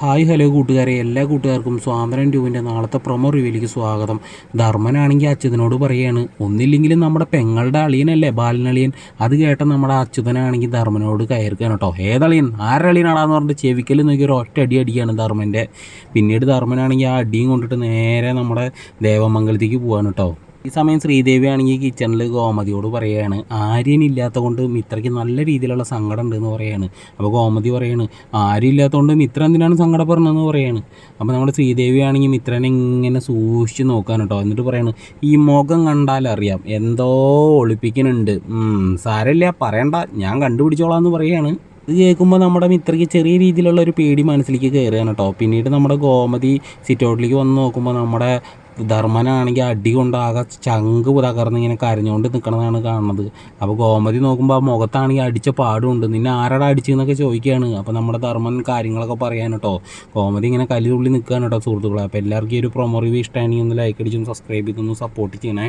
Hi hello കൂട്ടുകാരെ, എല്ലാ കൂട്ടുകാർക്കും സ്വാതന്ത്ര്യം ട്യൂബിൻ്റെ നാളത്തെ പ്രൊമോ റിവ്യൂയിലേക്ക് സ്വാഗതം. ധർമ്മനാണെങ്കിൽ അച്യുതനോട് പറയുകയാണ്, ഒന്നില്ലെങ്കിലും നമ്മുടെ പെങ്ങളുടെ അളിയനല്ലേ ബാലനളിയൻ. അത് കേട്ട നമ്മുടെ അച്യുതനാണെങ്കിൽ ധർമ്മനോട് കയറുകയാണ് കേട്ടോ. ഏതളിയൻ, ആരളിയനാടാന്ന് പറഞ്ഞിട്ട് ചെവിക്കൽ നോക്കി ഒരു ഒറ്റ അടി അടിയാണ് ധർമ്മൻ്റെ. പിന്നീട് ധർമ്മനാണെങ്കിൽ ആ അടിയും കൊണ്ടിട്ട് നേരെ നമ്മുടെ ദേവമംഗലത്തേക്ക് പോവാണ് കേട്ടോ. ഈ സമയം ശ്രീദേവി ആണെങ്കിൽ കിച്ചണിൽ ഗോമതിയോട് പറയുകയാണ്, ആര്യൻ ഇല്ലാത്ത കൊണ്ട് മിത്രയ്ക്ക് നല്ല രീതിയിലുള്ള സങ്കടം ഉണ്ടെന്ന് പറയുകയാണ്. അപ്പോൾ ഗോമതി പറയുകയാണ്, ആരും ഇല്ലാത്തതുകൊണ്ട് മിത്ര എന്തിനാണ് സങ്കടപ്പെടുന്നതെന്ന് പറയുകയാണ്. അപ്പോൾ നമ്മുടെ ശ്രീദേവി ആണെങ്കിൽ മിത്രനെ ഇങ്ങനെ സൂക്ഷിച്ച് നോക്കാൻ കേട്ടോ. എന്നിട്ട് പറയാണ്, ഈ മുഖം കണ്ടാലറിയാം എന്തോ ഒളിപ്പിക്കുന്നുണ്ട്, സാരമില്ല പറയണ്ട, ഞാൻ കണ്ടുപിടിച്ചോളാം എന്ന് പറയുകയാണ്. ഇത് കേൾക്കുമ്പോൾ നമ്മുടെ മിത്രയ്ക്ക് ചെറിയ രീതിയിലുള്ള ഒരു പേടി മനസ്സിലേക്ക് കയറുകയാണ് കേട്ടോ. പിന്നീട് നമ്മുടെ ഗോമതി സിറ്റൗട്ടിലേക്ക് വന്ന് നോക്കുമ്പോൾ നമ്മുടെ ധർമ്മനാണെങ്കിൽ അടി കൊണ്ടാകെ ചങ്ക് തകർന്ന് ഇങ്ങനെ കരഞ്ഞുകൊണ്ട് നിൽക്കണതാണ് കാണുന്നത്. അപ്പോൾ ഗോമതി നോക്കുമ്പോൾ ആ മുഖത്താണെങ്കിൽ അടിച്ച പാടുണ്ട്. നിന്നെ ആരാടാ അടിച്ചെന്നൊക്കെ ചോദിക്കുകയാണ്. അപ്പോൾ നമ്മുടെ ധർമ്മൻ കാര്യങ്ങളൊക്കെ പറയാൻ കേട്ടോ. ഗോമതി ഇങ്ങനെ കലി തുള്ളി നിൽക്കുകയാണ് കേട്ടോ സുഹൃത്തുക്കളെ. അപ്പോൾ എല്ലാവർക്കും ഈ ഒരു പ്രൊമോ റിവ്യൂ ഇഷ്ടമാണെങ്കിൽ ഒന്ന് ലൈക്ക് അടിച്ചൊന്ന് സബ്സ്ക്രൈബ് ചെയ്തൊന്ന് സപ്പോർട്ട് ചെയ്യണേ.